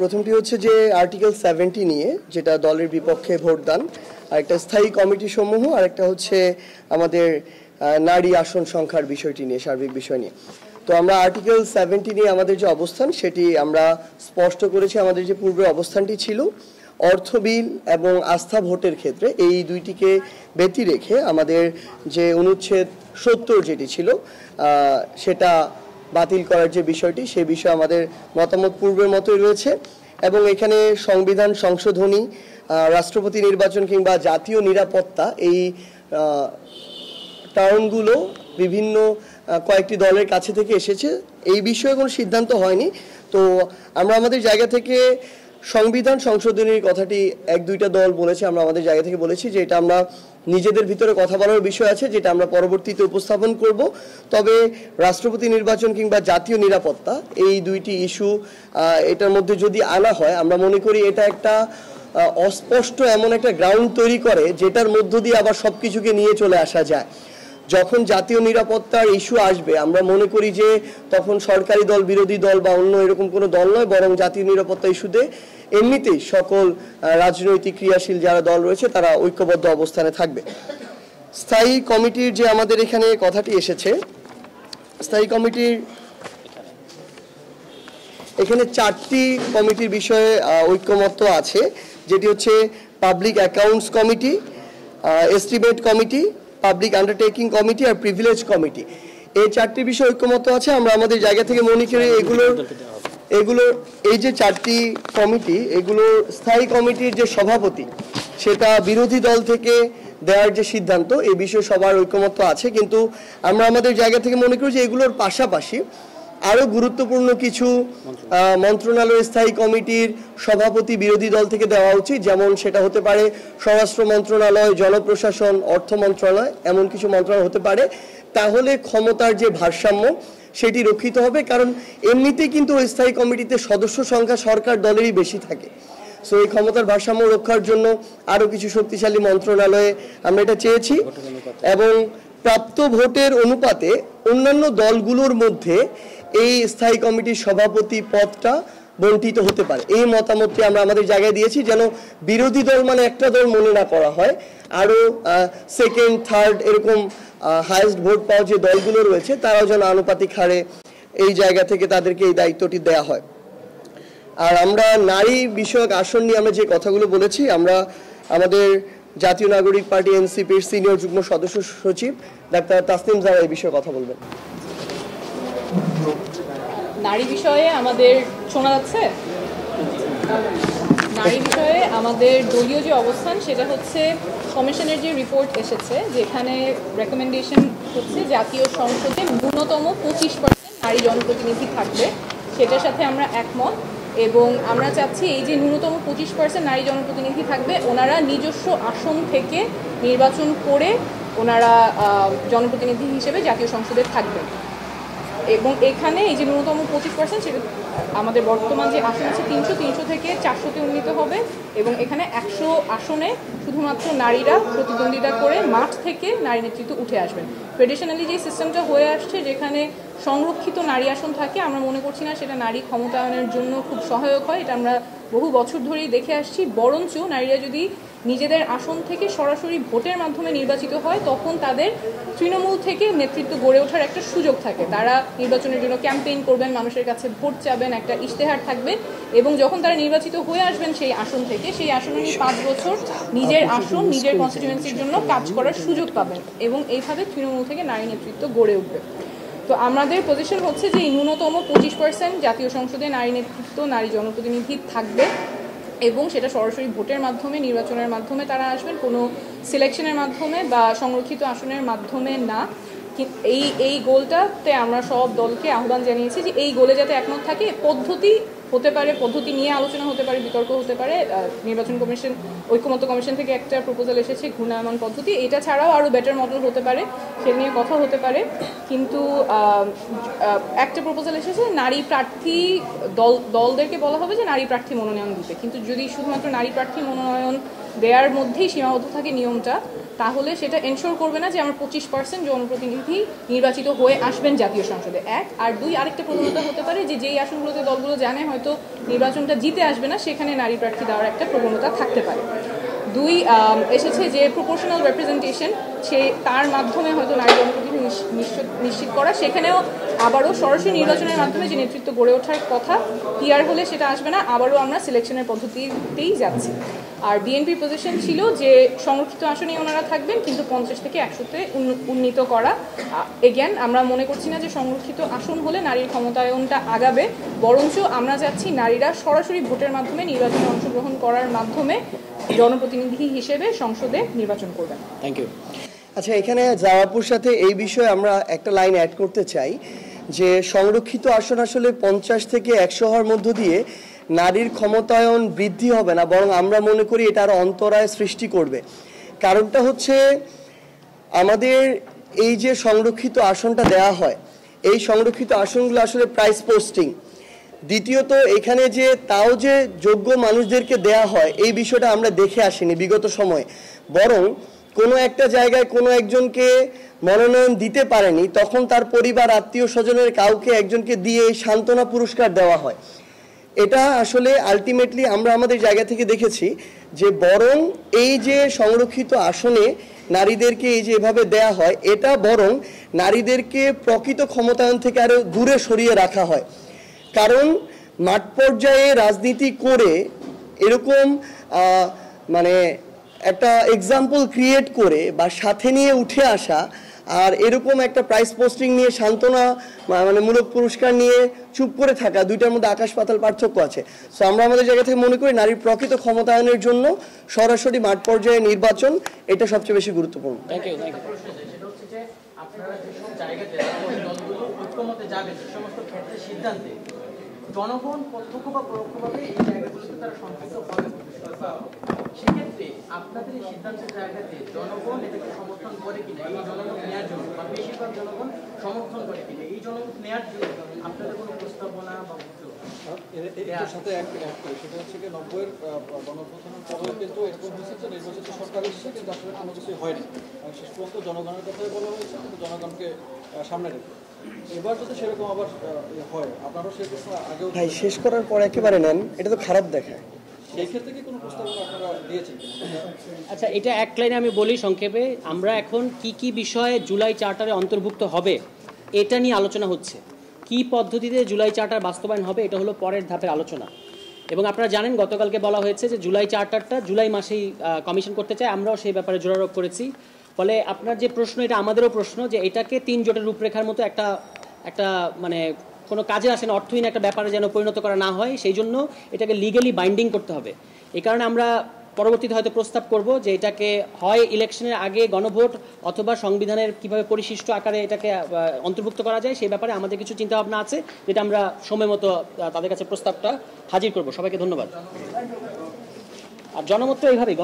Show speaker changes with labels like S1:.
S1: প্রথমটি হচ্ছে যে আর্টিকেল 70 নিয়ে, যেটা দলের বিপক্ষে ভোটদান, আর একটা স্থায়ী কমিটি সমূহ, আর একটা হচ্ছে আমাদের নারী আসন সংখ্যার বিষয়টি নিয়ে, সার্বিক বিষয় নিয়ে। তো আমরা আর্টিকেল 70 নিয়ে আমাদের যে অবস্থান সেটি আমরা স্পষ্ট করেছি। আমাদের যে পূর্বে অবস্থানটি ছিল অর্থ বিল এবং আস্থা ভোটের ক্ষেত্রে, এই দুইটিকে ব্যতি রেখে আমাদের যে অনুচ্ছেদ 70 যেটি ছিল সেটা বাতিল করার যে বিষয়টি, সে বিষয়ে আমাদের মতামত পূর্বের মতোই রয়েছে। এবং এখানে সংবিধান সংশোধনী, রাষ্ট্রপতি নির্বাচন কিংবা জাতীয় নিরাপত্তা, এই টার্মগুলো বিভিন্ন কয়েকটি দলের কাছে থেকে এসেছে। এই বিষয়ে কোনো সিদ্ধান্ত হয়নি। তো আমরা আমাদের জায়গা থেকে সংবিধান সংশোধনীর কথাটি এক দুইটা দল বলেছে, আমরা আমাদের জায়গা থেকে বলেছি যে এটা আমরা নিজেদের ভিতরে কথা বলার বিষয় আছে, যেটা আমরা পরবর্তীতে উপস্থাপন করব। তবে রাষ্ট্রপতি নির্বাচন কিংবা জাতীয় নিরাপত্তা, এই দুইটি ইস্যু এটার মধ্যে যদি আনা হয়, আমরা মনে করি এটা একটা অস্পষ্ট এমন একটা গ্রাউন্ড তৈরি করে, যেটার মধ্য দিয়ে আবার সব কিছুকে নিয়ে চলে আসা যায়। যখন জাতীয় নিরাপত্তার ইস্যু আসবে, আমরা মনে করি যে তখন সরকারি দল, বিরোধী দল বা অন্য এরকম কোনো দল নয়, বরং জাতীয় নিরাপত্তা ইস্যুতে এমনিতেই সকল রাজনৈতিক ক্রিয়াশীল যারা দল রয়েছে তারা ঐক্যবদ্ধ অবস্থানে থাকবে। স্থায়ী কমিটির যে আমাদের এখানে কথাটি এসেছে, স্থায়ী কমিটির এখানে 4টি কমিটির বিষয়ে ঐক্যমত্য আছে, যেটি হচ্ছে public accounts committee, estimate committee, public undertaking committee আর প্রিভিলেজ কমিটি। এই 4টি বিষয়ে ঐক্যমত্য আছে। আমরা আমাদের জায়গা থেকে মনে করি এগুলোর এই যে 4টি কমিটি, এগুলোর স্থায়ী কমিটির যে সভাপতি, সেটা বিরোধী দল থেকে দেওয়ার যে সিদ্ধান্ত, এই বিষয়ে সবার ঐক্যমত্য আছে। কিন্তু আমরা আমাদের জায়গা থেকে মনে করি যে এগুলোর পাশাপাশি আরও গুরুত্বপূর্ণ কিছু মন্ত্রণালয়ের স্থায়ী কমিটির সভাপতি বিরোধী দল থেকে দেওয়া উচিত। যেমন সেটা হতে পারে স্বরাষ্ট্র মন্ত্রণালয়, জনপ্রশাসন, অর্থ মন্ত্রণালয়, এমন কিছু মন্ত্রণালয় হতে পারে। তাহলে ক্ষমতার যে ভারসাম্য সেটি রক্ষিত হবে, কারণ এমনিতেই কিন্তু ওই স্থায়ী কমিটিতে সদস্য সংখ্যা সরকার দলেরই বেশি থাকে। সো এই ক্ষমতার ভারসাম্য রক্ষার জন্য আরও কিছু শক্তিশালী মন্ত্রণালয়ে আমরা এটা চেয়েছি। এবং প্রাপ্ত ভোটের অনুপাতে অন্যান্য দলগুলোর মধ্যে এই স্থায়ী কমিটির সভাপতি পদটা বণ্টিত হতে পারে, এই মতামতটি আমরা আমাদের জায়গায় দিয়েছি, যেন বিরোধী দল মানে একটা দল মনে না করা হয়। আরও সেকেন্ড, থার্ড এরকম হাইয়েস্ট ভোট পাওয়া যে দলগুলো রয়েছে, তারাও যেন আনুপাতিক হারে এই জায়গা থেকে তাদেরকে এই দায়িত্বটি দেয়া হয়। আর আমরা নারী বিষয়ক আসন নিয়ে আমরা যে কথাগুলো বলেছি, আমরা আমাদের জাতীয় নাগরিক পার্টি এনসিপির সিনিয়র যুগ্ম সদস্য সচিব ডাক্তার তাসনিম জারা এই বিষয়ে কথা বলবেন।
S2: নারী বিষয়ে আমাদের শোনা যাচ্ছে, নারী বিষয়ে আমাদের দলীয় যে অবস্থান সেটা হচ্ছে, কমিশনের যে রিপোর্ট এসেছে যেখানে রেকমেন্ডেশন হচ্ছে জাতীয় সংসদে ন্যূনতম 25% নারী জনপ্রতিনিধি থাকবে, সেটার সাথে আমরা একমত। এবং আমরা চাচ্ছি এই যে ন্যূনতম 25% নারী জনপ্রতিনিধি থাকবে, ওনারা নিজস্ব আসন থেকে নির্বাচন করে ওনারা জনপ্রতিনিধি হিসেবে জাতীয় সংসদে থাকবেন। এবং এখানে এই যে ন্যূনতম 25%, সেটা আমাদের বর্তমান যে আসন আছে 300 থেকে 400-তে উন্নীত হবে। এবং এখানে 100 আসনে শুধুমাত্র নারীরা প্রতিদ্বন্দ্বিতা করে মাঠ থেকে নারী নেতৃত্ব উঠে আসবেন। ট্রেডিশনালি যে সিস্টেমটা হয়ে আসছে, যেখানে সংরক্ষিত নারী আসন থাকে, আমরা মনে করছি না সেটা নারী ক্ষমতায়নের জন্য খুব সহায়ক হয়। এটা আমরা বহু বছর ধরেই দেখে আসছি। বরঞ্চ নারীরা যদি নিজেদের আসন থেকে সরাসরি ভোটের মাধ্যমে নির্বাচিত হয়, তখন তাদের তৃণমূল থেকে নেতৃত্ব গড়ে ওঠার একটা সুযোগ থাকে। তারা নির্বাচনের জন্য ক্যাম্পেইন করবেন, মানুষের কাছে ভোট চাবেন, একটা ইশতেহার থাকবে। এবং যখন তারা নির্বাচিত হয়ে আসবেন সেই আসন থেকে, সেই আসনে 5 বছর নিজের আসন, নিজের কনস্টিটিউয়েন্সির জন্য কাজ করার সুযোগ পাবেন। এবং এইভাবে তৃণমূল থেকে নারী নেতৃত্ব গড়ে উঠবে। তো আমাদের পজিশন হচ্ছে যে ন্যূনতম 25% জাতীয় সংসদে নারী নেতৃত্ব, নারী জনপ্রতিনিধি থাকবে। এবং সেটা সরাসরি ভোটের মাধ্যমে, নির্বাচনের মাধ্যমে তারা আসবেন, কোনো সিলেকশনের মাধ্যমে বা সংরক্ষিত আসনের মাধ্যমে না। এই গোলটাতে আমরা সব দলকে আহ্বান জানিয়েছি যে এই গোলে যাতে একমত থাকে। পদ্ধতি হতে পারে, পদ্ধতি নিয়ে আলোচনা হতে পারে, বিতর্ক হতে পারে। নির্বাচন কমিশন, ঐক্যমত্য কমিশন থেকে একটা প্রপোজাল এসেছে ঘূর্ণায়মান পদ্ধতি, এটা ছাড়াও আরও বেটার মডেল হতে পারে, সে নিয়ে কথা হতে পারে। কিন্তু একটা প্রপোজাল এসেছে নারী প্রার্থী দলদেরকে বলা হবে যে নারী প্রার্থী মনোনয়ন দিতে। কিন্তু যদি শুধুমাত্র নারী প্রার্থী মনোনয়ন দেওয়ার মধ্যেই সীমাবদ্ধ থাকে নিয়মটা, তাহলে সেটা এনশোর করবে না যে আমার 25% জনপ্রতিনিধি নির্বাচিত হয়ে আসবেন জাতীয় সংসদে, 1। আর 2, আরেকটা প্রবণতা হতে পারে যে যেই আসনগুলোতে দলগুলো জানে হয়তো নির্বাচনটা জিতে আসবে না সেখানে নারী প্রার্থী দেওয়ার একটা প্রবণতা থাকতে পারে। 2 এসেছে যে প্রপোর্শনাল রিপ্রেজেন্টেশন, সে তার মাধ্যমে হয়তো নারী জনপ্রতিনিধি নিশ্চিত করা, সেখানেও আবারও সরাসরি নির্বাচনের মাধ্যমে যে নেতৃত্ব গড়ে ওঠার কথা, পিআর হলে সেটা আসবে না, আবারও আমরা সিলেকশনের পদ্ধতিতেই যাচ্ছি। আর বিএনপির পজিশন ছিল যে সংরক্ষিত আসনে ওনারা থাকবেন, কিন্তু 50 থেকে 100-তে উন্নীত করা। এগেন আমরা মনে করছি না যে সংরক্ষিত আসন হলে নারীর ক্ষমতায়নটা আগাবে, বরঞ্চ আমরা যাচ্ছি নারীরা সরাসরি ভোটের মাধ্যমে নির্বাচনে অংশগ্রহণ করার মাধ্যমে জনপ্রতিনিধি হিসেবে সংসদে নির্বাচন করবেন।
S1: Thank you. আচ্ছা, এখানে জাওয়াপুর সাথে এই বিষয়ে আমরা একটা লাইন অ্যাড করতে চাই যে সংরক্ষিত আসন আসলে 50 থেকে 100 হওয়ার মধ্য দিয়ে নারীর ক্ষমতায়ন বৃদ্ধি হবে না, বরং আমরা মনে করি এটা আরো অন্তরায় সৃষ্টি করবে। কারণটা হচ্ছে আমাদের এই যে সংরক্ষিত আসনটা দেওয়া হয়, এই সংরক্ষিত আসনগুলো আসলে প্রাইস পোস্টিং। দ্বিতীয়ত এখানে যে তাও যে যোগ্য মানুষদেরকে দেয়া হয় এই বিষয়টা আমরা দেখে আসিনি বিগত সময়ে, বরং কোনো একটা জায়গায় কোনো একজনকে মনোনয়ন দিতে পারেনি, তখন তার পরিবার আত্মীয় স্বজনের কাউকে একজনকে দিয়ে সান্ত্বনা পুরস্কার দেওয়া হয়। এটা আসলে আলটিমেটলি আমরা আমাদের জায়গা থেকে দেখেছি যে বরং এই যে সংরক্ষিত আসনে নারীদেরকে এই যে এভাবে দেয়া হয়, এটা বরং নারীদেরকে প্রকৃত ক্ষমতায়ন থেকে আরো দূরে সরিয়ে রাখা হয়। কারণ মাঠ পর্যায়ে রাজনীতি করে এরকম মানে একটা এক্সাম্পল ক্রিয়েট করে বা সাথে নিয়ে উঠে আসা আর এরকম একটা প্রাইস পোস্টিং নিয়ে সান্ত্বনা মানে মূলক পুরস্কার নিয়ে চুপ করে থাকা, দুইটার মধ্যে আকাশ পাতাল পার্থক্য আছে। সো আমরা আমাদের জায়গা থেকে মনে করি নারীর প্রকৃত ক্ষমতায়নের জন্য সরাসরি মাঠ পর্যায়ে নির্বাচন এটা সবচেয়ে বেশি গুরুত্বপূর্ণ।
S3: Thank you. সেটা হচ্ছে যে আপনারা যেসব জায়গাতে দলগুলো ঐক্যমতে যাবেন সে সমস্ত ক্ষেত্রে সিদ্ধান্তে জনগণ প্রত্যক্ষ বা পরোক্ষভাবে এই জায়গাগুলোতে তারা সম্পৃক্ত হবে। সেক্ষেত্রে আপনাদের এই সিদ্ধান্তের জায়গাতে জনগণ এটাকে সমর্থন করে কিনা, এই জনমত নেওয়ার জন্য বা বেশিরভাগ জনগণ সমর্থন করে কিনা, এই জনমত নেওয়ার জন্য আপনাদের কোনো প্রস্তাবনা বা উদ্যোগ?
S4: এর সাথে সেটা হচ্ছে কি 90-এর গণঅভ্যুত্থানের পরেও কিন্তু এরকম হয়েছে যে নির্বাচিত সরকার এসেছে কিন্তু আসলে কোনো কিছুই হয়নি, শেষ পর্যন্ত জনগণের কথাই বলা হয়েছে কিন্তু জনগণকে সামনে রেখে। এবার যদি সেরকম আবার হয়, আপনারাও সেই প্রশ্ন আগেও
S1: ভাই শেষ করার পর একেবারে নেন, এটা তো খারাপ দেখায়।
S4: সেই ক্ষেত্রে কি কোনো প্রস্তাবনা আপনারা দিয়েছেন?
S3: আচ্ছা, এটা এক লাইনে আমি বলি সংক্ষেপে, আমরা এখন কি কি বিষয়ে জুলাই চার্টারে অন্তর্ভুক্ত হবে এটা নিয়ে আলোচনা হচ্ছে। কি পদ্ধতিতে জুলাই চার্টার বাস্তবায়ন হবে এটা হলো পরের ধাপের আলোচনা। এবং আপনারা জানেন গতকালকে বলা হয়েছে যে জুলাই চার্টারটা জুলাই মাসেই কমিশন করতে চায়, আমরাও সেই ব্যাপারে জোরারোপ করেছি। ফলে আপনার যে প্রশ্ন, এটা আমাদেরও প্রশ্ন যে এটাকে 3 জোটের রূপরেখার মতো একটা মানে কোনো কাজে আসে না, অর্থহীন একটা ব্যাপারে যেন পরিণত করা না হয়, সেই জন্য এটাকে লিগ্যালি বাইন্ডিং করতে হবে। এই কারণে আমরা পরবর্তীতে হয়তো প্রস্তাব করব যে এটাকে হয় ইলেকশনের আগে গণভোট অথবা সংবিধানের কিভাবে পরিশিষ্ট আকারে এটাকে অন্তর্ভুক্ত করা যায় সেই ব্যাপারে আমাদের কিছু চিন্তাভাবনা আছে, যেটা আমরা সময় মতো তাদের কাছে প্রস্তাবটা হাজির করব। সবাইকে ধন্যবাদ। আর জনমত তো এইভাবেই